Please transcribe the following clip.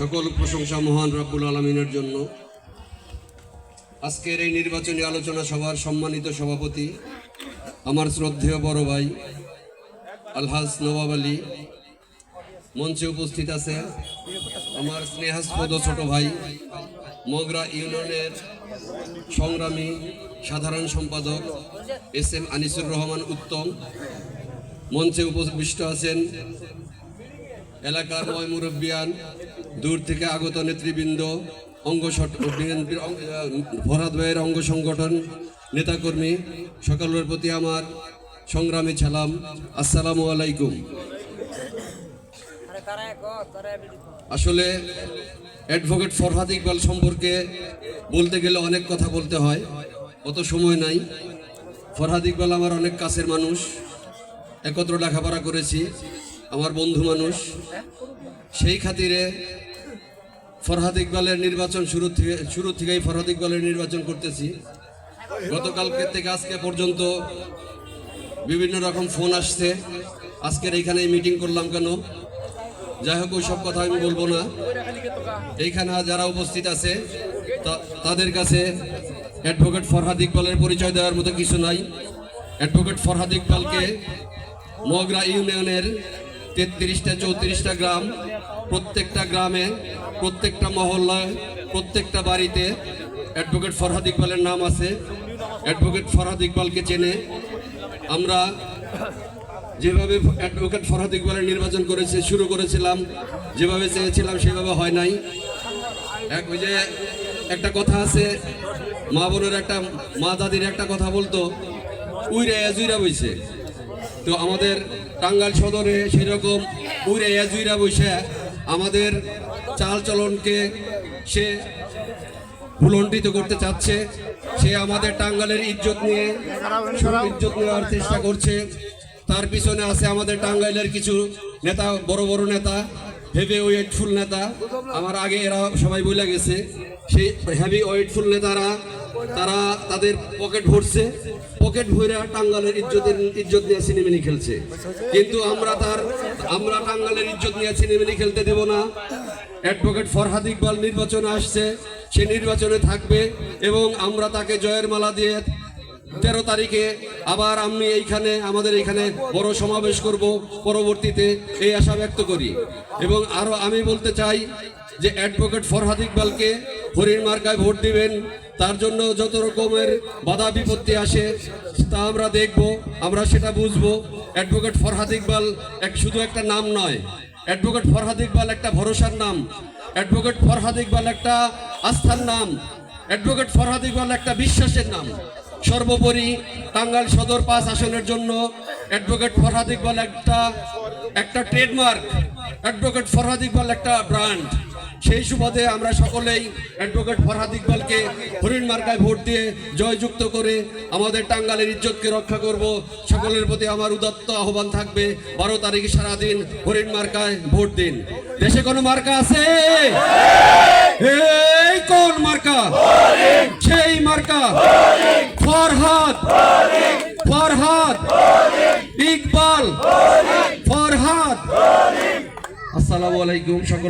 সকল প্রশংসা মহান রব্বুল আলামিনের জন্য। আজকের এই নির্বাচনী আলোচনা সভার সম্মানিত সভাপতি আমার শ্রদ্ধেয় বড় ভাই আলহাজ নওয়াব আলী, মঞ্চে উপস্থিত আছে আমার স্নেহাস্পদ ছোট ভাই মগরা ইউনিয়নের সংগ্রামী সাধারণ সম্পাদক এস.এম. আনিসুর রহমান উত্তম, মঞ্চে উপবিষ্ট আছেন এলাকার ময় মুরব্বিয়ান, দূর থেকে আগত নেতৃবৃন্দ, ফরহাদ ভাইয়ের অঙ্গ সংগঠন নেতাকর্মী, সকলের প্রতি আমার সংগ্রামী সালাম। আসসালামু আলাইকুম। আসলে অ্যাডভোকেট ফরহাদ ইকবাল সম্পর্কে বলতে গেলে অনেক কথা বলতে হয়, অত সময় নাই। ফরহাদ ইকবাল আমার অনেক কাছের মানুষ, একত্র লেখাপড়া করেছি, আমার বন্ধু মানুষ। সেই খাতিরে ফরহাদ ইকবালের নির্বাচন শুরু থেকেই ফরহাদ ইকবালের নির্বাচন করতেছি। গতকালকে থেকে আজকে পর্যন্ত বিভিন্ন রকম ফোন আসছে, আজকের এইখানে মিটিং করলাম কেন, যাই হোক ওইসব কথা আমি বলবো না। এইখানে যারা উপস্থিত আছে তাদের কাছে অ্যাডভোকেট ফরহাদ ইকবালের পরিচয় দেওয়ার মতো কিছু নাই। অ্যাডভোকেট ফরহাদ ইকবালকে মগরা ইউনিয়নের 33-34টা গ্রাম, প্রত্যেকটা গ্রামে, প্রত্যেকটা মহল্লায়, প্রত্যেকটা বাড়িতে অ্যাডভোকেট ফরহাদ ইকবালের নাম আছে। অ্যাডভোকেট ফরহাদ ইকবালকে চেনে। আমরা যেভাবে অ্যাডভোকেট ফরহাদ ইকবালের নির্বাচন শুরু করেছিলাম, যেভাবে চেয়েছিলাম সেভাবে হয় নাই। ওই যে একটা কথা আছে, মা বোনের মা দাদির একটা কথা বলতো, উইরা বইছে। তো আমাদের টাঙ্গাইল সদরে সেরকম উইরা বসে আমাদের চাল চলনকে সে ভুলণ্ঠিত করতে চাচ্ছে। সে আমাদের টাঙ্গাইলের ইজ্জত নেওয়ার চেষ্টা করছে। তার পিছনে আছে আমাদের টাঙ্গাইলের কিছু নেতা, বড় বড় নেতা, হেভি ওয়েটফুল নেতা। আমার আগে এরা সবাই বলে গেছে, সেই হেভি ওয়েটফুল নেতারা তারা তাদের পকেট ভরছে, পকেট ভরে টাঙ্গাইলের ইজ্জত নিয়ে সিনেমিনি খেলছে। কিন্তু আমরা টাঙ্গাইলের ইজ্জত নিয়ে সিনেমিনি খেলতে দেব না। অ্যাডভোকেট ফরহাদ ইকবাল নির্বাচনে আসছে, সে নির্বাচনে থাকবে এবং আমরা তাকে জয়ের মালা দিয়ে 13 তারিখে আবার আমাদের এইখানে বড় সমাবেশ করব পরবর্তীতে, এই আশা ব্যক্ত করি। এবং আরো আমি বলতে চাই যে অ্যাডভোকেট ফরহাদ ইকবালকে হরিণ মার্কায় ভোট দিবেন। তার জন্য যত রকমের বাধা বিপত্তি আসে তা আমরা দেখব, আমরা সেটা বুঝবো। অ্যাডভোকেট ফরহাদ ইকবাল শুধু একটা নাম নয়, অ্যাডভোকেট ফরহাদ ইকবাল একটা ভরসার নাম, অ্যাডভোকেট ফরহাদ ইকবাল একটা আস্থার নাম, অ্যাডভোকেট ফরহাদ ইকবাল একটা বিশ্বাসের নাম। সর্বোপরি টাঙ্গাইল সদর 5 আসনের জন্য অ্যাডভোকেট ফরহাদ ইকবাল একটা ট্রেডমার্ক, অ্যাডভোকেট ফরহাদ ইকবাল একটা ব্র্যান্ড। সেই সুবাদে আমরা সকলেই অ্যাডভোকেট ফরহাদ ইকবালকে হরিণ মার্কায় ভোট দিয়ে জয়যুক্ত করে আমাদের টাঙ্গাইলের ইজ্জতকে রক্ষা করব। সকলের প্রতি আমার উদাত্ত আহ্বান থাকবে, 12 তারিখে সারাদিন হরিণ মার্কায় ভোট দিন। দেশে কোনো মার্কা আছে? এই কোন মার্কা? সেই মার্কা ফরহাদ ইকবাল, ফরহাদ। আসসালামু আলাইকুম সকল।